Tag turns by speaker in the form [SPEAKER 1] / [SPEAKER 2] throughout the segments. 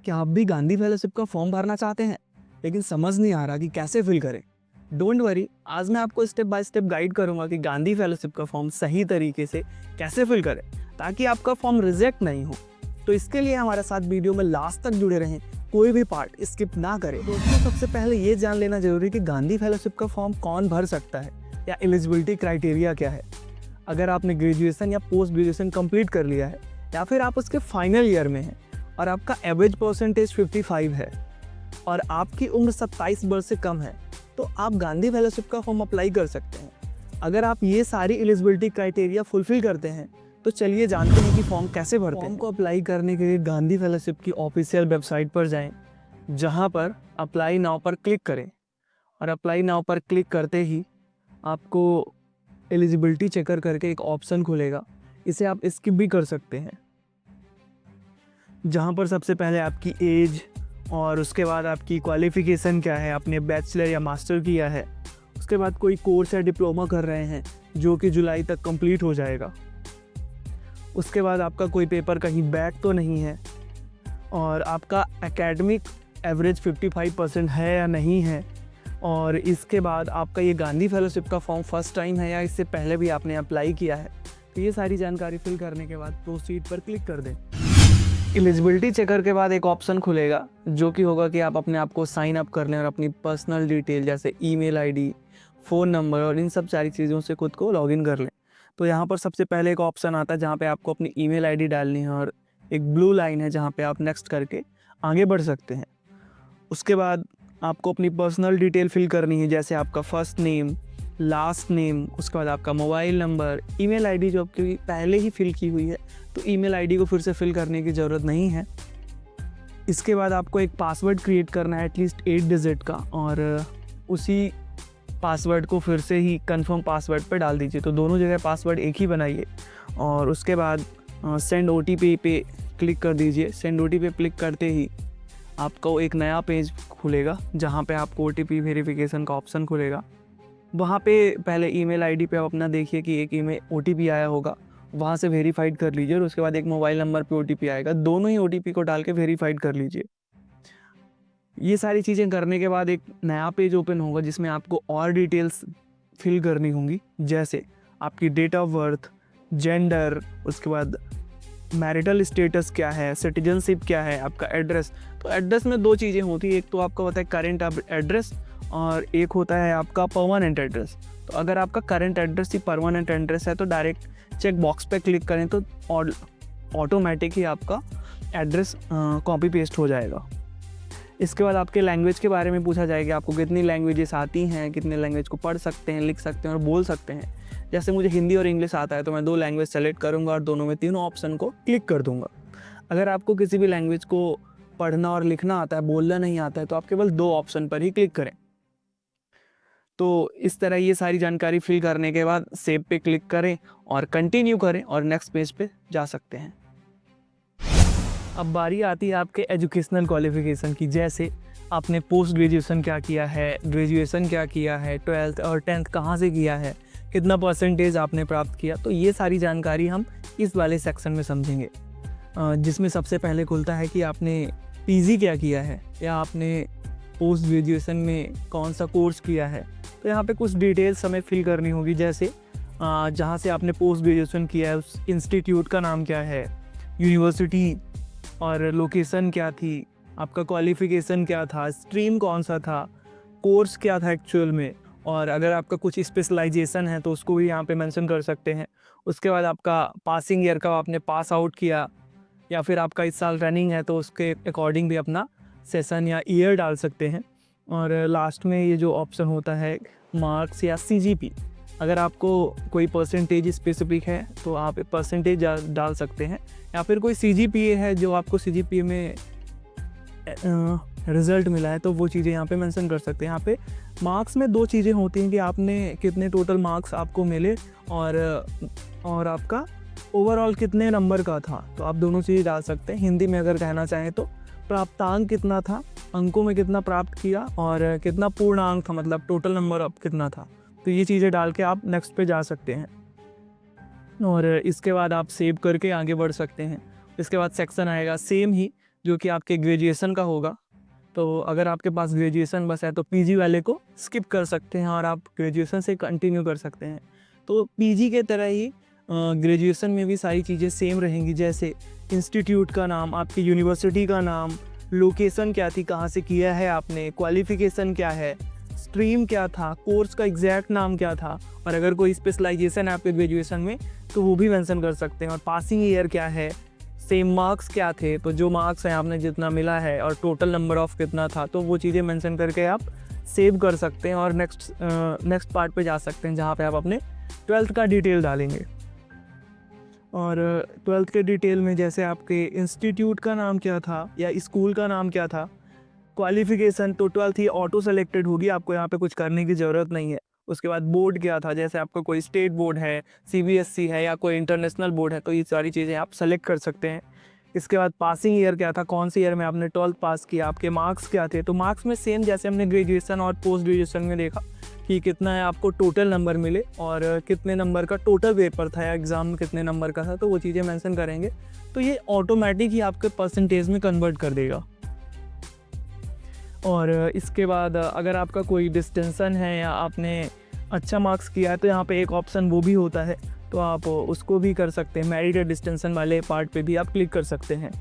[SPEAKER 1] क्या आप भी गांधी फेलोशिप का फॉर्म भरना चाहते हैं लेकिन समझ नहीं आ रहा कि कैसे फिल करें? डोंट वरी, आज मैं आपको स्टेप बाय स्टेप गाइड करूंगा कि गांधी फेलोशिप का फॉर्म सही तरीके से कैसे फिल करें ताकि आपका फॉर्म रिजेक्ट नहीं हो। तो इसके लिए हमारे साथ वीडियो में लास्ट तक जुड़े रहें, कोई भी पार्ट स्किप ना करें। दोस्तों, सबसे पहले ये जान लेना जरूरी है कि गांधी फेलोशिप का फॉर्म कौन भर सकता है या एलिजिबिलिटी क्राइटेरिया क्या है। अगर आपने ग्रेजुएशन या पोस्ट ग्रेजुएशन कंप्लीट कर लिया है या फिर आप उसके फाइनल ईयर में हैं और आपका एवरेज परसेंटेज 55 है और आपकी उम्र 27 वर्ष से कम है, तो आप गांधी फेलोशिप का फॉर्म अप्लाई कर सकते हैं। अगर आप ये सारी एलिजिबिलिटी क्राइटेरिया फुलफिल करते हैं तो चलिए जानते हैं कि फॉर्म कैसे भरते हैं। फॉर्म को अप्लाई करने के लिए गांधी फेलोशिप की ऑफिशियल वेबसाइट पर जाएं, जहां पर अप्लाई नाउ पर क्लिक करें और अप्लाई नाउ पर क्लिक करते ही आपको एलिजिबिलिटी चेकर करके एक ऑप्शन खुलेगा। इसे आप स्किप भी कर सकते हैं, जहाँ पर सबसे पहले आपकी एज और उसके बाद आपकी क्वालिफ़िकेशन क्या है, आपने बैचलर या मास्टर किया है, उसके बाद कोई कोर्स या डिप्लोमा कर रहे हैं जो कि जुलाई तक कंप्लीट हो जाएगा, उसके बाद आपका कोई पेपर कहीं बैक तो नहीं है और आपका एकेडमिक एवरेज 55% है या नहीं है, और इसके बाद आपका ये गांधी फेलोशिप का फॉर्म फर्स्ट टाइम है या इससे पहले भी आपने अप्लाई किया है। तो ये सारी जानकारी फिल करने के बाद प्रोसीड पर क्लिक कर दें। एलिजिबिलिटी चेकर के बाद एक ऑप्शन खुलेगा जो कि होगा कि आप अपने आप को साइन अप कर लें और अपनी पर्सनल डिटेल जैसे ईमेल आईडी, फ़ोन नंबर और इन सब सारी चीज़ों से खुद को लॉगिन कर लें। तो यहाँ पर सबसे पहले एक ऑप्शन आता है जहाँ पे आपको अपनी ईमेल आईडी डालनी है और एक ब्लू लाइन है जहाँ पे आप नेक्स्ट करके आगे बढ़ सकते हैं। उसके बाद आपको अपनी पर्सनल डिटेल फिल करनी है जैसे आपका फर्स्ट नेम, लास्ट नेम, उसके बाद आपका मोबाइल नंबर, ईमेल आईडी जो आपकी पहले ही फिल की हुई है तो ईमेल आईडी को फिर से फिल करने की ज़रूरत नहीं है। इसके बाद आपको एक पासवर्ड क्रिएट करना है एटलीस्ट 8 डिजिट का, और उसी पासवर्ड को फिर से ही कंफर्म पासवर्ड पर डाल दीजिए। तो दोनों जगह पासवर्ड एक ही बनाइए और उसके बाद सेंड OTP पे क्लिक कर दीजिए। सेंड OTP पे क्लिक करते ही आपको एक नया पेज खुलेगा जहाँ पे आपको OTP वेरिफिकेशन का ऑप्शन खुलेगा। वहाँ पे पहले ईमेल आईडी पे आप अपना देखिए कि एक ईमेल OTP आया होगा, वहाँ से वेरीफाइड कर लीजिए और उसके बाद एक मोबाइल नंबर पे OTP आएगा, दोनों ही OTP को डाल के वेरीफाइड कर लीजिए। ये सारी चीज़ें करने के बाद एक नया पेज ओपन होगा जिसमें आपको और डिटेल्स फिल करनी होंगी जैसे आपकी डेट ऑफ बर्थ, जेंडर, उसके बाद मैरिटल स्टेटस क्या है, सिटीजनशिप क्या है, आपका एड्रेस। तो एड्रेस में दो चीज़ें होती है, एक तो आपका होता है करेंट एड्रेस और एक होता है आपका परमानेंट एड्रेस। तो अगर आपका करेंट एड्रेस ही परमानेंट एड्रेस है तो डायरेक्ट चेक बॉक्स पे क्लिक करें तो ऑटोमेटिक ही आपका एड्रेस कॉपी पेस्ट हो जाएगा। इसके बाद आपके लैंग्वेज के बारे में पूछा जाएगा, आपको कितनी लैंग्वेजेस आती हैं, कितने लैंग्वेज को पढ़ सकते हैं, लिख सकते हैं और बोल सकते हैं। जैसे मुझे हिंदी और इंग्लिश आता है तो मैं 2 लैंग्वेज सेलेक्ट करूंगा और दोनों में तीनों ऑप्शन को क्लिक कर दूंगा। अगर आपको किसी भी लैंग्वेज को पढ़ना और लिखना आता है, बोलना नहीं आता है, तो आप केवल 2 ऑप्शन पर ही क्लिक करें। तो इस तरह ये सारी जानकारी फिल करने के बाद सेव पे क्लिक करें और कंटिन्यू करें और नेक्स्ट पेज पे जा सकते हैं। अब बारी आती है आपके एजुकेशनल क्वालिफिकेशन की, जैसे आपने पोस्ट ग्रेजुएशन क्या किया है, ग्रेजुएशन क्या किया है, 12th और 10th कहाँ से किया है, कितना परसेंटेज आपने प्राप्त किया। तो ये सारी जानकारी हम इस वाले सेक्शन में समझेंगे, जिसमें सबसे पहले खुलता है कि आपने PG क्या किया है या आपने पोस्ट ग्रेजुएशन में कौन सा कोर्स किया है। तो यहाँ पे कुछ डिटेल्स हमें फिल करनी होगी, जैसे जहाँ से आपने पोस्ट ग्रेजुएशन किया है उस इंस्टीट्यूट का नाम क्या है, यूनिवर्सिटी और लोकेशन क्या थी, आपका क्वालिफ़िकेशन क्या था, स्ट्रीम कौन सा था, कोर्स क्या था एक्चुअल में, और अगर आपका कुछ स्पेशलाइजेशन है तो उसको भी यहाँ पे मेंशन कर सकते हैं। उसके बाद आपका पासिंग ईयर का आपने पास आउट किया या फिर आपका इस साल रनिंग है तो उसके अकॉर्डिंग भी अपना सेशन या ईयर डाल सकते हैं। और लास्ट में ये जो ऑप्शन होता है मार्क्स या CGP, अगर आपको कोई परसेंटेज स्पेसिफिक है तो आप परसेंटेज डाल सकते हैं, या फिर कोई CGPA है जो आपको CGPA में रिज़ल्ट मिला है तो वो चीज़ें यहाँ पे मेंशन कर सकते हैं। यहाँ पे मार्क्स में 2 चीज़ें होती हैं कि आपने कितने टोटल मार्क्स आपको मिले और आपका ओवरऑल कितने नंबर का था, तो आप दोनों चीज़ें डाल सकते हैं। हिंदी में अगर कहना चाहें तो प्राप्तांक कितना था, अंकों में कितना प्राप्त किया और कितना पूर्णांक था, मतलब टोटल नंबर अब कितना था। तो ये चीज़ें डाल के आप नेक्स्ट पे जा सकते हैं और इसके बाद आप सेव करके आगे बढ़ सकते हैं। इसके बाद सेक्शन आएगा सेम ही जो कि आपके ग्रेजुएशन का होगा। तो अगर आपके पास ग्रेजुएशन बस है तो पीजी वाले को स्किप कर सकते हैं और आप ग्रेजुएशन से कंटिन्यू कर सकते हैं। तो पीजी के तरह ही ग्रेजुएशन में भी सारी चीज़ें सेम रहेंगी, जैसे इंस्टीट्यूट का नाम, आपकी यूनिवर्सिटी का नाम, लोकेशन क्या थी, कहाँ से किया है आपने, क्वालिफ़िकेशन क्या है, स्ट्रीम क्या था, कोर्स का एग्जैक्ट नाम क्या था, और अगर कोई स्पेशलाइजेशन है आपके ग्रेजुएशन में तो वो भी मेंशन कर सकते हैं, और पासिंग ईयर क्या है, सेम मार्क्स क्या थे, तो जो मार्क्स हैं आपने जितना मिला है और टोटल नंबर ऑफ कितना था, तो वो चीज़ें मेंशन करके आप सेव कर सकते हैं और नेक्स्ट पार्ट पे जा सकते हैं जहाँ पे आप अपने 12th का डिटेल डालेंगे। और 12th के डिटेल में जैसे आपके इंस्टीट्यूट का नाम क्या था या स्कूल का नाम क्या था, क्वालिफ़िकेशन तो 12th ही ऑटो सेलेक्टेड होगी, आपको यहाँ पे कुछ करने की ज़रूरत नहीं है। उसके बाद बोर्ड क्या था, जैसे आपका कोई स्टेट बोर्ड है, सीबीएसई है या कोई इंटरनेशनल बोर्ड है, तो ये सारी चीज़ें आप सेलेक्ट कर सकते हैं। इसके बाद पासिंग ईयर क्या था, कौन से ईयर में आपने 12th पास किया, आपके मार्क्स क्या थे। तो मार्क्स में सेम जैसे हमने ग्रेजुएशन और पोस्ट ग्रेजुएशन में देखा कि कितना है आपको टोटल नंबर मिले और कितने नंबर का टोटल पेपर था या एग्ज़ाम में कितने नंबर का था, तो वो चीज़ें मेंशन करेंगे। तो ये ऑटोमेटिक ही आपके परसेंटेज में कन्वर्ट कर देगा। और इसके बाद अगर आपका कोई डिस्टिंक्शन है या आपने अच्छा मार्क्स किया है तो यहाँ पे एक ऑप्शन वो भी होता है, तो आप उसको भी कर सकते हैं। मेरिट या डिस्टिंक्शन वाले पार्ट पे भी आप क्लिक कर सकते हैं।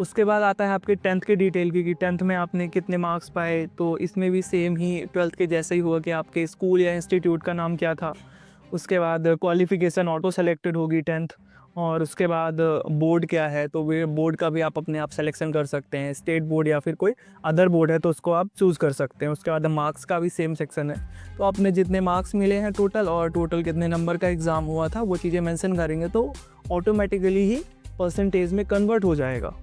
[SPEAKER 1] उसके बाद आता है आपके 10th के डिटेल की, कि 10th में आपने कितने मार्क्स पाए। तो इसमें भी सेम ही 12th के जैसे ही हुआ कि आपके स्कूल या इंस्टीट्यूट का नाम क्या था। उसके बाद क्वालिफ़िकेशन ऑटो सेलेक्टेड होगी 10th, और उसके बाद बोर्ड क्या है, तो वे बोर्ड का भी आप अपने आप सिलेक्शन कर सकते हैं। स्टेट बोर्ड या फिर कोई अदर बोर्ड है तो उसको आप चूज़ कर सकते हैं। उसके बाद मार्क्स का भी सेम सेक्शन है, तो आपने जितने मार्क्स मिले हैं टोटल और टोटल कितने नंबर का एग्ज़ाम हुआ था वो चीज़ें मेंशन करेंगे, तो ऑटोमेटिकली ही परसेंटेज में कन्वर्ट हो जाएगा।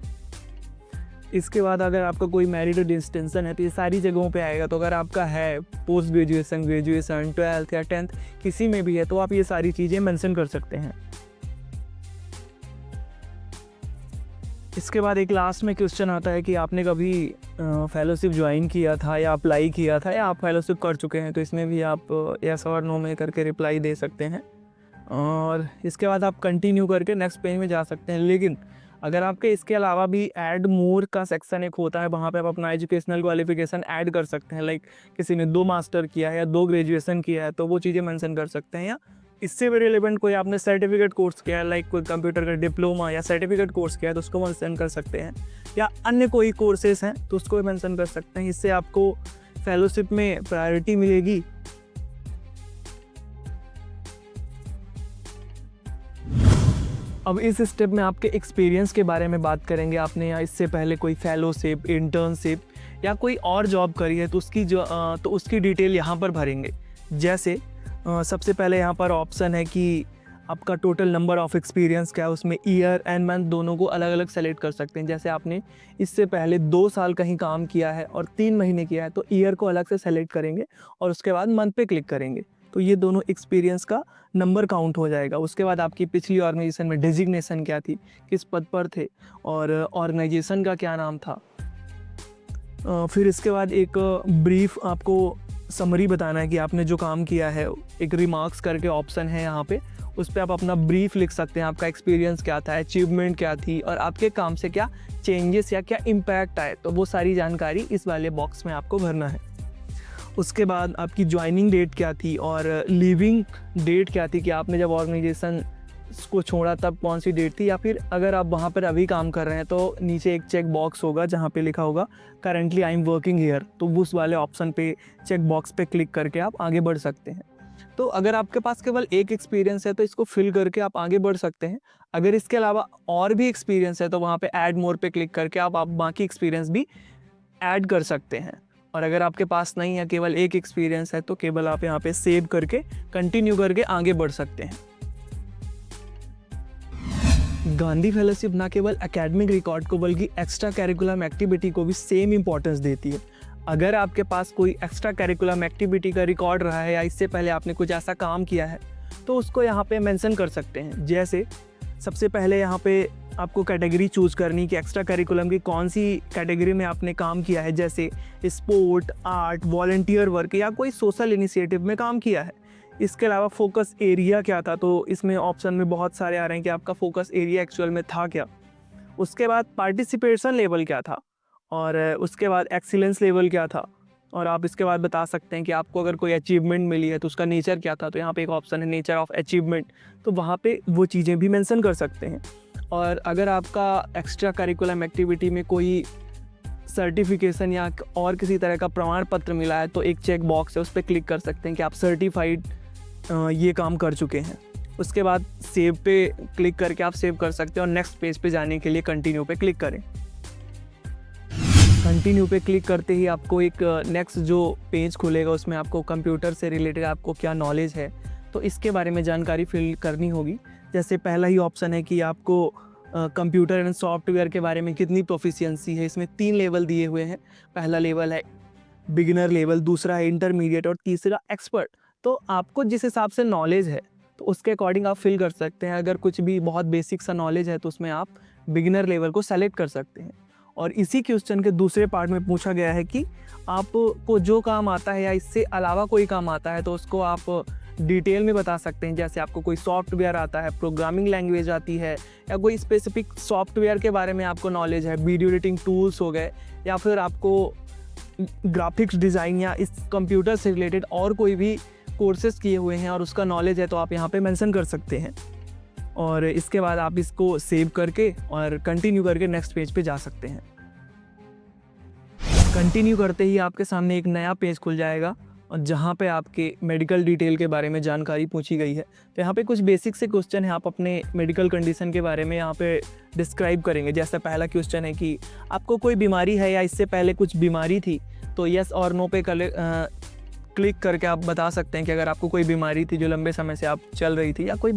[SPEAKER 1] इसके बाद अगर आपका कोई मेरिट डिस्टिंक्शन है तो ये सारी जगहों पे आएगा। तो अगर आपका है पोस्ट ग्रेजुएशन, ग्रेजुएशन, 12th या 10th किसी में भी है तो आप ये सारी चीज़ें मेंशन कर सकते हैं। इसके बाद एक लास्ट में क्वेश्चन आता है कि आपने कभी फेलोशिप ज्वाइन किया था या अप्लाई किया था या आप फेलोशिप कर चुके हैं, तो इसमें भी आप यस और नो में करके रिप्लाई दे सकते हैं। और इसके बाद आप कंटिन्यू करके नेक्स्ट पेज में जा सकते हैं। लेकिन अगर आपके इसके अलावा भी ऐड मोर का सेक्शन एक होता है, वहाँ पे आप अपना एजुकेशनल क्वालिफिकेशन ऐड कर सकते हैं। लाइक किसी ने 2 मास्टर किया है या 2 ग्रेजुएशन किया है तो वो चीज़ें मेंशन कर सकते हैं, या इससे भी रिलेवेंट कोई आपने सर्टिफिकेट कोर्स किया है, लाइक कोई कंप्यूटर का डिप्लोमा या सर्टिफिकेट कोर्स किया है तो उसको मेंशन कर सकते हैं, या अन्य कोई कोर्सेज हैं तो उसको मेंशन कर सकते हैं। इससे आपको फेलोशिप में प्रायोरिटी मिलेगी। अब इस स्टेप में आपके एक्सपीरियंस के बारे में बात करेंगे। आपने या इससे पहले कोई फेलोशिप, इंटर्नशिप या कोई और जॉब करी है तो उसकी डिटेल यहाँ पर भरेंगे। जैसे सबसे पहले यहाँ पर ऑप्शन है कि आपका टोटल नंबर ऑफ़ एक्सपीरियंस क्या है, उसमें ईयर एंड मंथ दोनों को अलग अलग सेलेक्ट कर सकते हैं। जैसे आपने इससे पहले 2 साल कहीं काम किया है और 3 महीने किया है तो ईयर को अलग से सेलेक्ट करेंगे और उसके बाद मंथ पे क्लिक करेंगे, तो ये दोनों एक्सपीरियंस का नंबर काउंट हो जाएगा। उसके बाद आपकी पिछली ऑर्गेनाइजेशन में डेजिग्नेशन क्या थी, किस पद पर थे और ऑर्गेनाइजेशन का क्या नाम था। फिर इसके बाद एक ब्रीफ आपको समरी बताना है कि आपने जो काम किया है। एक रिमार्क्स करके ऑप्शन है यहाँ पे, उस पर आप अपना ब्रीफ लिख सकते हैं। आपका एक्सपीरियंस क्या था, अचीवमेंट क्या थी और आपके काम से क्या चेंजेस या क्या इम्पैक्ट आए, तो वो सारी जानकारी इस वाले बॉक्स में आपको भरना है। उसके बाद आपकी ज्वाइनिंग डेट क्या थी और लीविंग डेट क्या थी, कि आपने जब ऑर्गेनाइजेशन को छोड़ा तब कौन सी डेट थी, या फिर अगर आप वहाँ पर अभी काम कर रहे हैं तो नीचे एक चेक बॉक्स होगा जहाँ पे लिखा होगा currently I am working here, तो उस वाले ऑप्शन पे चेक बॉक्स पे क्लिक करके आप आगे बढ़ सकते हैं। तो अगर आपके पास केवल एक एक्सपीरियंस है तो इसको फिल करके आप आगे बढ़ सकते हैं। अगर इसके अलावा और भी एक्सपीरियंस है तो वहाँ पे ऐड मोर पे क्लिक करके आप बाकी एक्सपीरियंस भी ऐड कर सकते हैं। और अगर आपके पास नहीं है, केवल एक एक्सपीरियंस है, तो केवल आप यहाँ पे सेव करके कंटिन्यू करके आगे बढ़ सकते हैं। गांधी फेलोशिप ना केवल एकेडमिक रिकॉर्ड को बल्कि एक्स्ट्रा करिकुलम एक्टिविटी को भी सेम इंपॉर्टेंस देती है। अगर आपके पास कोई एक्स्ट्रा करिकुलम एक्टिविटी का रिकॉर्ड रहा है या इससे पहले आपने कुछ ऐसा काम किया है तो उसको यहाँ पे मेंशन कर सकते हैं। जैसे सबसे पहले यहाँ पे आपको कैटेगरी चूज़ करनी कि एक्स्ट्रा करिकुलम की कौन सी कैटेगरी में आपने काम किया है, जैसे स्पोर्ट, आर्ट, वॉलंटियर वर्क या कोई सोशल इनिशिएटिव में काम किया है। इसके अलावा फोकस एरिया क्या था, तो इसमें ऑप्शन में बहुत सारे आ रहे हैं कि आपका फोकस एरिया एक्चुअल में था क्या। उसके बाद पार्टिसिपेशन लेवल क्या था, और उसके बाद एक्सीलेंस लेवल क्या था, और आप इसके बाद बता सकते हैं कि आपको अगर कोई अचीवमेंट मिली है तो उसका नेचर क्या था। तो यहाँ पे एक ऑप्शन है नेचर ऑफ अचीवमेंट, तो वहाँ पे वो चीज़ें भी मेंशन कर सकते हैं। और अगर आपका एक्स्ट्रा करिकुलम एक्टिविटी में कोई सर्टिफिकेशन या और किसी तरह का प्रमाण पत्र मिला है तो एक चेक बॉक्स है, उस पर क्लिक कर सकते हैं कि आप सर्टिफाइड ये काम कर चुके हैं। उसके बाद सेव पे क्लिक करके आप सेव कर सकते हैं और नेक्स्ट पेज पे जाने के लिए कंटिन्यू पे क्लिक करें। कंटिन्यू पे क्लिक करते ही आपको एक नेक्स्ट जो पेज खुलेगा उसमें आपको कंप्यूटर से रिलेटेड आपको क्या नॉलेज है तो इसके बारे में जानकारी फिल करनी होगी। जैसे पहला ही ऑप्शन है कि आपको कंप्यूटर एंड सॉफ्टवेयर के बारे में कितनी प्रोफिशिएंसी है। इसमें 3 लेवल दिए हुए हैं। पहला लेवल है बिगिनर लेवल, दूसरा है इंटरमीडिएट और तीसरा एक्सपर्ट। तो आपको जिस हिसाब से नॉलेज है तो उसके अकॉर्डिंग आप फिल कर सकते हैं। अगर कुछ भी बहुत बेसिक सा नॉलेज है तो उसमें आप बिगिनर लेवल को सेलेक्ट कर सकते हैं। और इसी क्वेश्चन के दूसरे पार्ट में पूछा गया है कि आपको जो काम आता है या इससे अलावा कोई काम आता है तो उसको आप डिटेल में बता सकते हैं। जैसे आपको कोई सॉफ्टवेयर आता है, प्रोग्रामिंग लैंग्वेज आती है, या कोई स्पेसिफिक सॉफ्टवेयर के बारे में आपको नॉलेज है, वीडियो एडिटिंग टूल्स हो गए, या फिर आपको ग्राफिक्स डिज़ाइन या इस कंप्यूटर से रिलेटेड और कोई भी कोर्सेज किए हुए हैं और उसका नॉलेज है तो आप यहाँ पे मेंशन कर सकते हैं। और इसके बाद आप इसको सेव करके और कंटिन्यू करके नेक्स्ट पेज पे जा सकते हैं। कंटिन्यू करते ही आपके सामने एक नया पेज खुल जाएगा और जहाँ पे आपके मेडिकल डिटेल के बारे में जानकारी पूछी गई है। तो यहाँ पे कुछ बेसिक से क्वेश्चन है, आप अपने मेडिकल कंडीशन के बारे में यहाँ पे डिस्क्राइब करेंगे। जैसे पहला क्वेश्चन है कि आपको कोई बीमारी है या इससे पहले कुछ बीमारी थी, तो यस और नो पे क्लिक करके आप बता सकते हैं कि अगर आपको कोई बीमारी थी जो लंबे समय से आप चल रही थी या कोई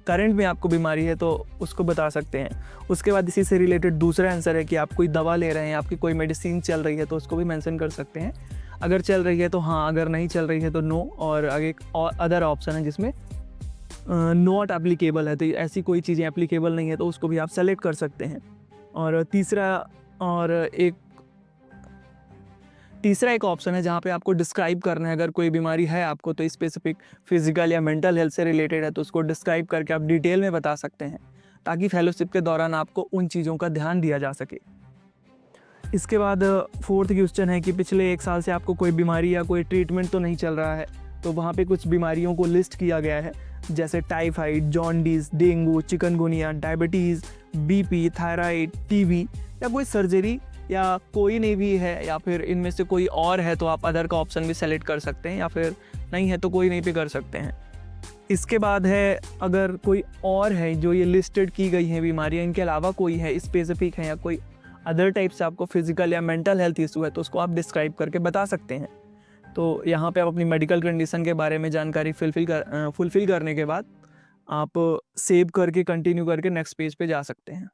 [SPEAKER 1] करंट में आपको बीमारी है तो उसको बता सकते हैं। उसके बाद इसी से रिलेटेड दूसरा आंसर है कि आप कोई दवा ले रहे हैं, आपकी कोई मेडिसिन चल रही है तो उसको भी मेंशन कर सकते हैं। अगर चल रही है तो हाँ, अगर नहीं चल रही है तो नो, और आगे एक और अदर ऑप्शन है जिसमें नॉट एप्लीकेबल है, तो ऐसी कोई चीज़ें एप्लीकेबल नहीं है तो उसको भी आप सेलेक्ट कर सकते हैं। और तीसरा एक ऑप्शन है जहाँ पे आपको डिस्क्राइब करना है, अगर कोई बीमारी है आपको तो स्पेसिफिक फिजिकल या मेंटल हेल्थ से रिलेटेड है तो उसको डिस्क्राइब करके आप डिटेल में बता सकते हैं ताकि फेलोशिप के दौरान आपको उन चीज़ों का ध्यान दिया जा सके। इसके बाद फोर्थ क्वेश्चन है कि पिछले 1 साल से आपको कोई बीमारी या कोई ट्रीटमेंट तो नहीं चल रहा है, तो वहाँ पे कुछ बीमारियों को लिस्ट किया गया है जैसे typhoid, jaundice, dengue, chikungunya, diabetes, BP, thyroid, TB, या कोई सर्जरी या कोई नहीं भी है, या फिर इनमें से कोई और है तो आप अदर का ऑप्शन भी सेलेक्ट कर सकते हैं, या फिर नहीं है तो कोई नहीं पे कर सकते हैं। इसके बाद है अगर कोई और है जो ये लिस्टेड की गई है बीमारियाँ, इनके अलावा कोई है स्पेसिफिक है या कोई अदर टाइप से आपको फिजिकल या मेंटल हेल्थ इशू है तो उसको आप डिस्क्राइब करके बता सकते हैं। तो यहाँ पे आप अपनी मेडिकल कंडीशन के बारे में जानकारी फुलफिल करने के बाद आप सेव करके कंटिन्यू करके नेक्स्ट पेज पे जा सकते हैं।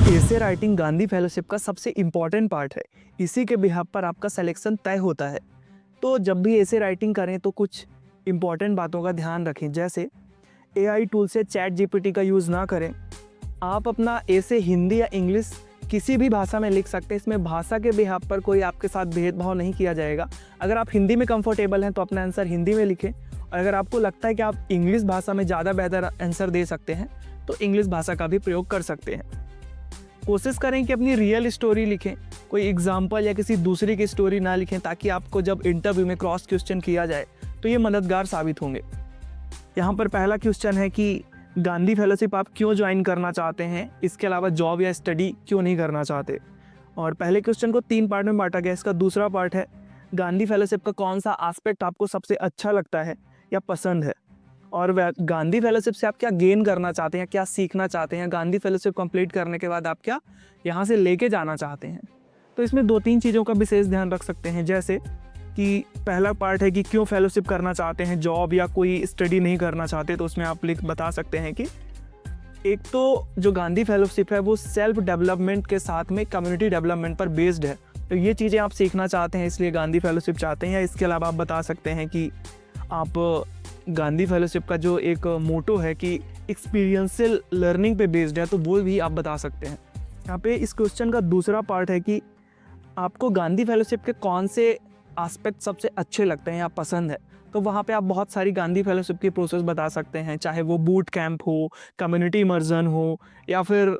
[SPEAKER 1] एसे राइटिंग गांधी फेलोशिप का सबसे इम्पॉर्टेंट पार्ट है, इसी के बिहाफ पर आपका सिलेक्शन तय होता है। तो जब भी एसे राइटिंग करें तो कुछ इम्पॉर्टेंट बातों का ध्यान रखें, जैसे AI टूल से चैट GPT का यूज़ ना करें। आप अपना एसे हिंदी या इंग्लिश किसी भी भाषा में लिख सकते हैं, इसमें भाषा के बिहाफ पर कोई आपके साथ भेदभाव नहीं किया जाएगा। अगर आप हिंदी में कंफर्टेबल हैं तो अपना आंसर हिंदी में लिखें, और अगर आपको लगता है कि आप इंग्लिश भाषा में ज़्यादा बेहतर आंसर दे सकते हैं तो इंग्लिश भाषा का भी प्रयोग कर सकते हैं। कोशिश करें कि अपनी रियल स्टोरी लिखें, कोई एग्जाम्पल या किसी दूसरे की स्टोरी ना लिखें, ताकि आपको जब इंटरव्यू में क्रॉस क्वेश्चन किया जाए तो ये मददगार साबित होंगे। यहाँ पर पहला क्वेश्चन है कि गांधी फेलोशिप आप क्यों ज्वाइन करना चाहते हैं, इसके अलावा जॉब या स्टडी क्यों नहीं करना चाहते। और पहले क्वेश्चन को 3 पार्ट में बांटा गया। इसका दूसरा पार्ट है गांधी फेलोशिप का कौन सा एस्पेक्ट आपको सबसे अच्छा लगता है या पसंद है, और गांधी फेलोशिप से आप क्या गेन करना चाहते हैं, क्या सीखना चाहते हैं, गांधी फेलोशिप कंप्लीट करने के बाद आप क्या यहाँ से लेके जाना चाहते हैं। तो इसमें 2-3 चीज़ों का विशेष ध्यान रख सकते हैं, जैसे कि पहला पार्ट है कि क्यों फेलोशिप करना चाहते हैं, जॉब या कोई स्टडी नहीं करना चाहते, तो उसमें आप बता सकते हैं कि एक तो जो गांधी फेलोशिप है वो सेल्फ डेवलपमेंट के साथ में कम्युनिटी डेवलपमेंट पर बेस्ड है, तो ये चीज़ें आप सीखना चाहते हैं इसलिए गांधी फेलोशिप चाहते हैं। या इसके अलावा आप बता सकते हैं कि आप गांधी फेलोशिप का जो एक मोटो है कि एक्सपीरियंशियल लर्निंग पे बेस्ड है, तो वो भी आप बता सकते हैं। यहाँ पे इस क्वेश्चन का दूसरा पार्ट है कि आपको गांधी फेलोशिप के कौन से एस्पेक्ट सबसे अच्छे लगते हैं या पसंद है, तो वहाँ पे आप बहुत सारी गांधी फेलोशिप की प्रोसेस बता सकते हैं, चाहे वो बूट कैंप हो, कम्युनिटी इमर्जन हो, या फिर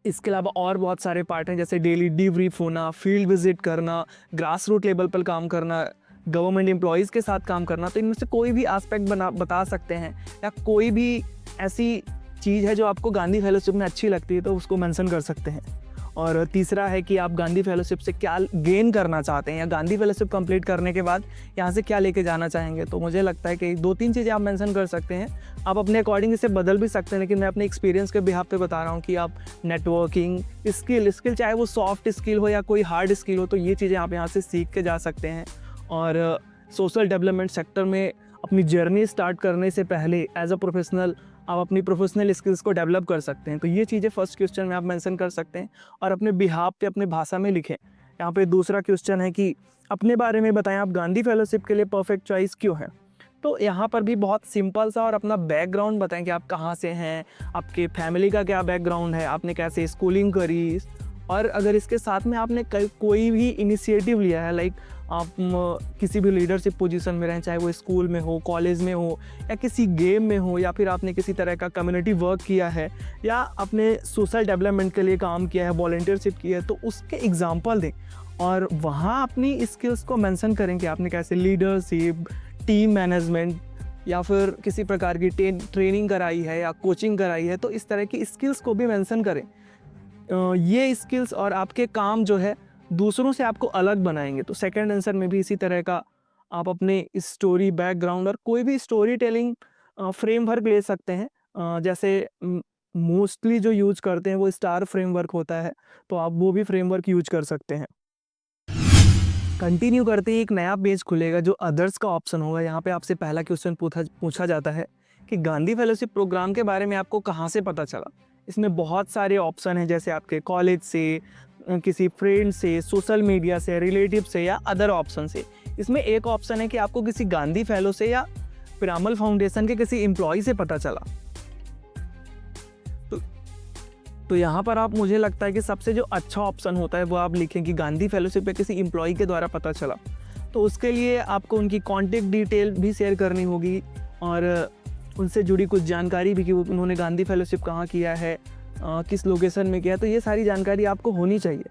[SPEAKER 1] इसके अलावा और बहुत सारे पार्ट हैं, जैसे डेली डीब्रीफ होना, फील्ड विजिट करना, ग्रास रूट लेवल पर काम करना, गवर्नमेंट एम्प्लॉयज़ के साथ काम करना। तो इनमें से कोई भी एस्पेक्ट बता सकते हैं, या कोई भी ऐसी चीज़ है जो आपको गांधी फेलोशिप में अच्छी लगती है तो उसको मेंशन कर सकते हैं। और तीसरा है कि आप गांधी फेलोशिप से क्या गेन करना चाहते हैं, या गांधी फेलोशिप कंप्लीट करने के बाद यहाँ से क्या लेके जाना चाहेंगे। तो मुझे लगता है कि 2-3 चीज़ें आप मेंशन कर सकते हैं। आप अपने अकॉर्डिंग इसे बदल भी सकते हैं, लेकिन मैं अपने एक्सपीरियंस के बिहाफ पे बता रहा हूँ कि आप नेटवर्किंग स्किल चाहे वो सॉफ्ट स्किल हो या कोई हार्ड स्किल हो, तो ये चीज़ें आप यहाँ से सीख के जा सकते हैं। और सोशल डेवलपमेंट सेक्टर में अपनी जर्नी स्टार्ट करने से पहले एज अ प्रोफेशनल आप अपनी प्रोफेशनल स्किल्स को डेवलप कर सकते हैं। तो ये चीज़ें फर्स्ट क्वेश्चन में आप मेंशन कर सकते हैं और अपने बिहाफ पे अपने भाषा में लिखें। यहाँ पे दूसरा क्वेश्चन है कि अपने बारे में बताएं, आप गांधी फेलोशिप के लिए परफेक्ट चॉइस क्यों है। तो यहाँ पर भी बहुत सिंपल सा और अपना बैकग्राउंड बताएं कि आप कहाँ से हैं, आपके फैमिली का क्या बैकग्राउंड है, आपने कैसे स्कूलिंग करी, और अगर इसके साथ में आपने कोई भी इनिशिएटिव लिया है, लाइक आप किसी भी लीडरशिप पोजीशन में रहें, चाहे वो स्कूल में हो, कॉलेज में हो, या किसी गेम में हो, या फिर आपने किसी तरह का कम्युनिटी वर्क किया है, या आपने सोशल डेवलपमेंट के लिए काम किया है, वॉलंटियरशिप की है, तो उसके एग्जांपल दें और वहाँ अपनी स्किल्स को मेंशन करें कि आपने कैसे लीडरशिप, टीम मैनेजमेंट या फिर किसी प्रकार की ट्रेनिंग कराई है या कोचिंग कराई है। तो इस तरह की स्किल्स को भी मेंशन करें। ये स्किल्स और आपके काम जो है दूसरों से आपको अलग बनाएंगे। तो सेकंड आंसर में भी इसी तरह का आप अपने स्टोरी बैकग्राउंड और कोई भी स्टोरी टेलिंग फ्रेमवर्क ले सकते हैं। जैसे मोस्टली जो यूज करते हैं वो स्टार फ्रेमवर्क होता है, तो आप वो भी फ्रेमवर्क यूज कर सकते हैं। कंटिन्यू करते ही एक नया पेज खुलेगा जो अदर्स का ऑप्शन होगा। यहाँ पे आपसे पहला क्वेश्चन पूछा जाता है कि गांधी फेलोशिप प्रोग्राम के बारे में आपको कहाँ से पता चला। इसमें बहुत सारे ऑप्शन हैं, जैसे आपके कॉलेज से, किसी फ्रेंड से, सोशल मीडिया से, रिलेटिव से, या अदर ऑप्शन से। इसमें एक ऑप्शन है कि आपको किसी गांधी फेलो से या पिरामल फाउंडेशन के किसी एम्प्लॉय से पता चला। तो यहाँ पर आप, मुझे लगता है कि सबसे जो अच्छा ऑप्शन होता है वो आप लिखें कि गांधी फेलोशिप पे किसी एम्प्लॉय के द्वारा पता चला। तो उसके लिए आपको उनकी कॉन्टेक्ट डिटेल भी शेयर करनी होगी और उनसे जुड़ी कुछ जानकारी भी कि उन्होंने गांधी फेलोशिप कहाँ किया है, किस लोकेशन में किया। तो ये सारी जानकारी आपको होनी चाहिए।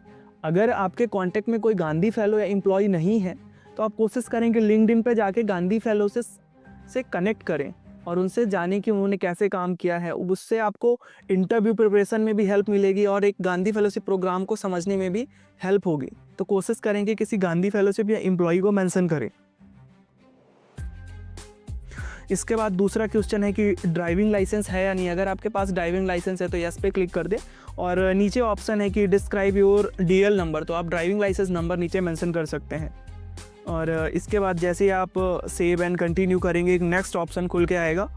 [SPEAKER 1] अगर आपके कांटेक्ट में कोई गांधी फेलो या एम्प्लॉय नहीं है तो आप कोशिश करें कि लिंक्डइन पे जाके गांधी फेलो से कनेक्ट करें और उनसे जानें कि उन्होंने कैसे काम किया है। उससे आपको इंटरव्यू प्रिपरेशन में भी हेल्प मिलेगी और एक गांधी फेलोशिप प्रोग्राम को समझने में भी हेल्प होगी। तो कोशिश करें कि किसी गांधी फेलोशिप या एम्प्लॉय को मेंशन करें। इसके बाद दूसरा क्वेश्चन है कि ड्राइविंग लाइसेंस है या नहीं। अगर आपके पास ड्राइविंग लाइसेंस है तो यस पे क्लिक कर दें और नीचे ऑप्शन है कि डिस्क्राइब योर डीएल नंबर, तो आप ड्राइविंग लाइसेंस नंबर नीचे मेंशन कर सकते हैं। और इसके बाद जैसे ही आप सेव एंड कंटिन्यू करेंगे एक नेक्स्ट ऑप्शन खुल के आएगा।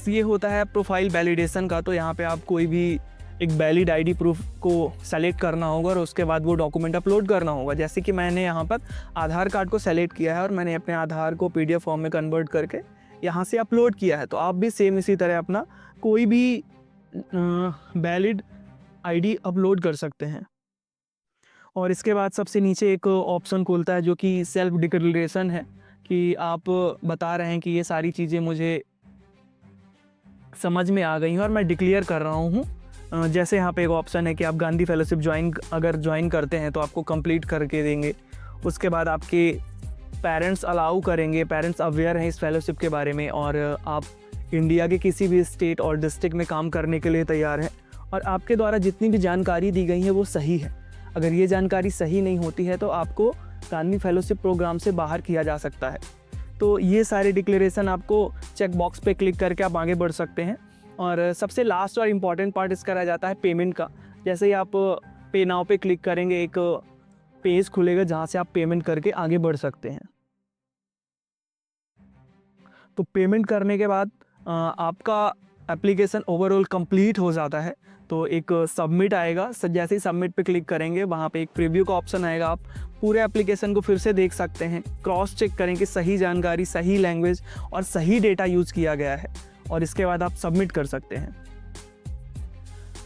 [SPEAKER 1] ये होता है प्रोफाइल वैलिडेशन का। तो यहाँ पे आप कोई भी एक वैलिड आईडी प्रूफ को सेलेक्ट करना होगा और उसके बाद वो डॉक्यूमेंट अपलोड करना होगा। जैसे कि मैंने यहाँ पर आधार कार्ड को सेलेक्ट किया है और मैंने अपने आधार को पीडीएफ फॉर्म में कन्वर्ट करके यहाँ से अपलोड किया है। तो आप भी सेम इसी तरह अपना कोई भी वैलिड आईडी अपलोड कर सकते हैं। और इसके बाद सबसे नीचे एक ऑप्शन खुलता है जो कि सेल्फ डिक्लेरेशन है, कि आप बता रहे हैं कि ये सारी चीज़ें मुझे समझ में आ गई हैं और मैं डिक्लेयर कर रहा हूँ। जैसे यहाँ पे एक ऑप्शन है कि आप गांधी फेलोशिप अगर ज्वाइन करते हैं तो आपको कंप्लीट करके देंगे। उसके बाद आपके पेरेंट्स अलाउ करेंगे, पेरेंट्स अवेयर हैं इस फेलोशिप के बारे में और आप इंडिया के किसी भी स्टेट और डिस्ट्रिक्ट में काम करने के लिए तैयार हैं और आपके द्वारा जितनी भी जानकारी दी गई है वो सही है। अगर ये जानकारी सही नहीं होती है तो आपको गांधी फेलोशिप प्रोग्राम से बाहर किया जा सकता है। तो ये सारे डिक्लेरेशन आपको चेक बॉक्स पे क्लिक करके आप आगे बढ़ सकते हैं। और सबसे लास्ट और इम्पॉर्टेंट पार्ट इसका रह जाता है पेमेंट का। जैसे ही आप पे नाउ पे क्लिक करेंगे एक पेज खुलेगा जहाँ से आप पेमेंट करके आगे बढ़ सकते हैं। तो पेमेंट करने के बाद आपका एप्लीकेशन ओवरऑल कंप्लीट हो जाता है। तो एक सबमिट आएगा, जैसे ही सबमिट पे क्लिक करेंगे वहाँ पे एक प्रीव्यू का ऑप्शन आएगा। आप पूरे एप्लीकेशन को फिर से देख सकते हैं, क्रॉस चेक करें कि सही जानकारी, सही लैंग्वेज और सही डेटा यूज़ किया गया है और इसके बाद आप सबमिट कर सकते हैं।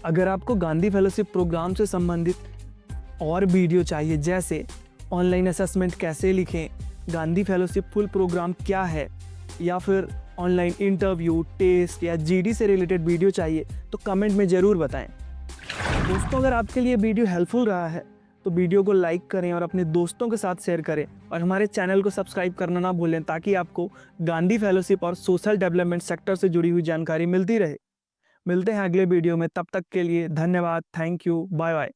[SPEAKER 1] अगर आपको गांधी फेलोशिप प्रोग्राम से संबंधित और वीडियो चाहिए, जैसे ऑनलाइन असेसमेंट कैसे लिखें, गांधी फेलोशिप फुल प्रोग्राम क्या है, या फिर ऑनलाइन इंटरव्यू, टेस्ट या जीडी से रिलेटेड वीडियो चाहिए, तो कमेंट में ज़रूर बताएं। दोस्तों, अगर आपके लिए वीडियो हेल्पफुल रहा है तो वीडियो को लाइक करें और अपने दोस्तों के साथ शेयर करें और हमारे चैनल को सब्सक्राइब करना ना भूलें ताकि आपको गांधी फेलोशिप और सोशल डेवलपमेंट सेक्टर से जुड़ी हुई जानकारी मिलती रहे। मिलते हैं अगले वीडियो में, तब तक के लिए धन्यवाद। Thank you. Bye bye.